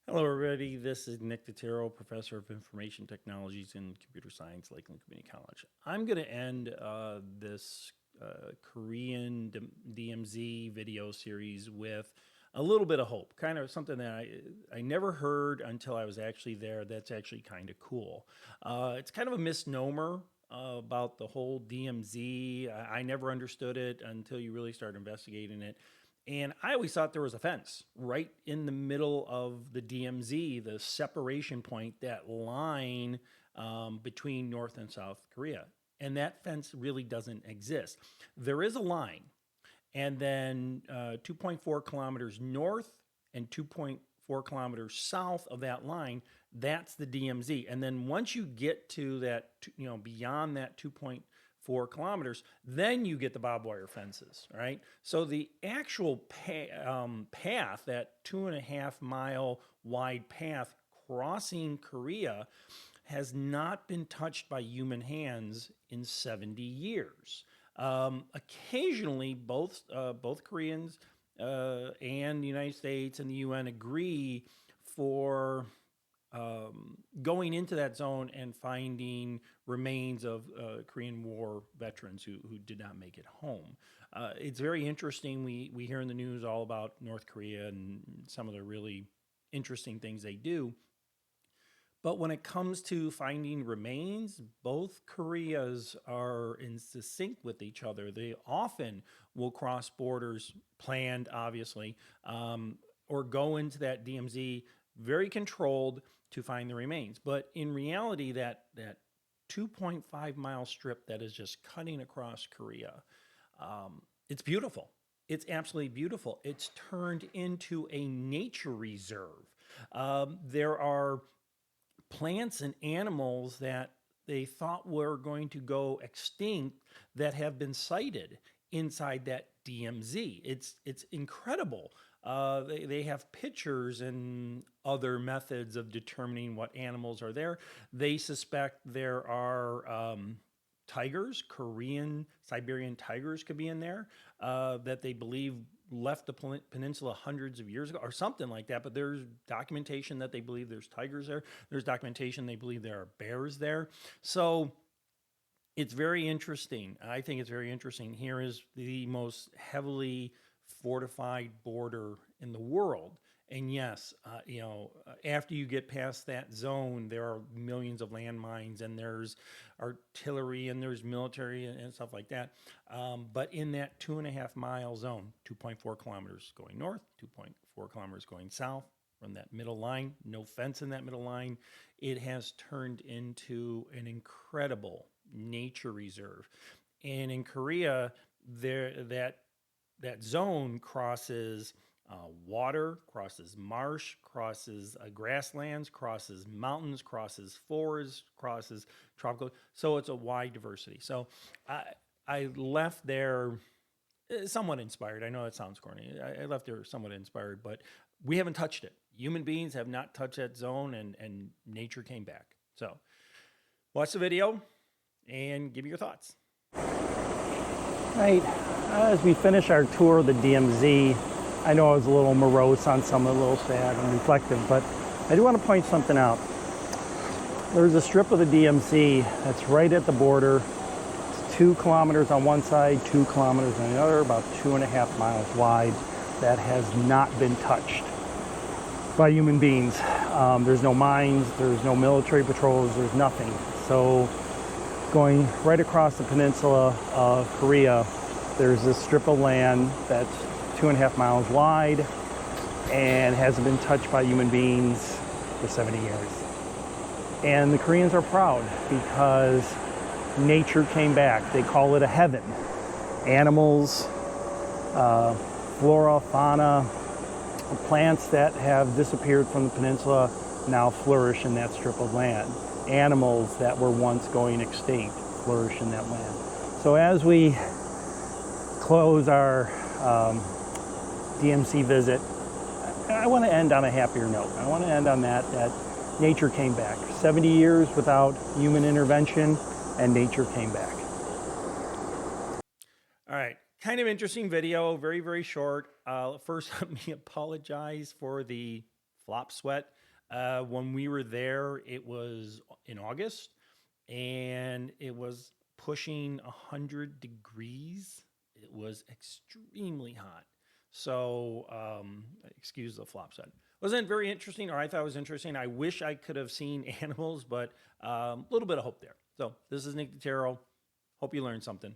Hello, everybody. This is Nick Totaro, Professor of Information Technologies and Computer Science, Lakeland Community College. I'm going to end this Korean DMZ video series with a little bit of hope, kind of something that I never heard until I was actually there. That's actually kind of cool. It's kind of a misnomer about the whole DMZ. I never understood it until you really start investigating it. And I always thought there was a fence right in the middle of the DMZ, the separation point, that line between North and South Korea. And that fence really doesn't exist. There is a line, and then 2.4 kilometers north and 2.4 kilometers south of that line, that's the DMZ. And then once you get to that, beyond that 2.4 kilometers, then you get the barbed wire fences, right? So the actual path, that 2.5 mile wide path crossing Korea, has not been touched by human hands in 70 years. Occasionally, both Koreans and the United States and the UN agree for going into that zone and finding remains of Korean War veterans who did not make it home. It's very interesting. We hear in the news all about North Korea and some of the really interesting things they do. But when it comes to finding remains, both Koreas are in sync with each other. They often will cross borders, planned, obviously, or go into that DMZ very controlled to find the remains. But in reality, that 2.5 mile strip that is just cutting across Korea, it's beautiful. It's absolutely beautiful. It's turned into a nature reserve. There are plants and animals that they thought were going to go extinct that have been sighted inside that DMZ. It's incredible. They have pictures and other methods of determining what animals are there. They suspect there are tigers, Korean Siberian tigers could be in there, that they believe left the peninsula hundreds of years ago or something like that. But there's documentation that they believe there's tigers there. There's documentation they believe there are bears there. So it's very interesting. I think it's very interesting. Here is the most heavily fortified border in the world. And yes, after you get past that zone, there are millions of landmines and there's artillery and there's military and stuff like that. But in that 2.5 mile zone, 2.4 kilometers going north, 2.4 kilometers going south, from that middle line, no fence in that middle line, it has turned into an incredible nature reserve. And in Korea, that zone crosses water, crosses marsh, crosses grasslands, crosses mountains, crosses forests, crosses tropical. So it's a wide diversity. So I left there somewhat inspired. I know that sounds corny. I left there somewhat inspired, but we haven't touched it. Human beings have not touched that zone, and nature came back. So watch the video and give me your thoughts. Right. As we finish our tour of the DMZ, I know I was a little morose on some, a little sad and reflective, but I do want to point something out. There's a strip of the DMZ that's right at the border. It's 2 kilometers on one side, 2 kilometers on the other, about 2.5 miles wide, that has not been touched by human beings. There's no mines, there's no military patrols, there's nothing. So going right across the peninsula of Korea, there's this strip of land that's 2.5 miles wide and hasn't been touched by human beings for 70 years. And the Koreans are proud because nature came back. They call it a heaven. Animals, flora, fauna, plants that have disappeared from the peninsula now flourish in that strip of land. Animals that were once going extinct flourish in that land. So as we close our DMZ visit, I want to end on a happier note. I want to end on that nature came back. 70 years without human intervention, and nature came back. All right. Kind of interesting video, very, very short. First, let me apologize for the flop sweat. When we were there, it was in August, and it was pushing 100 degrees. It was extremely hot. So, excuse the flop sweat. Wasn't very interesting, or I thought it was interesting. I wish I could have seen animals, but a little bit of hope there. So, this is Nick DeTero. Hope you learned something.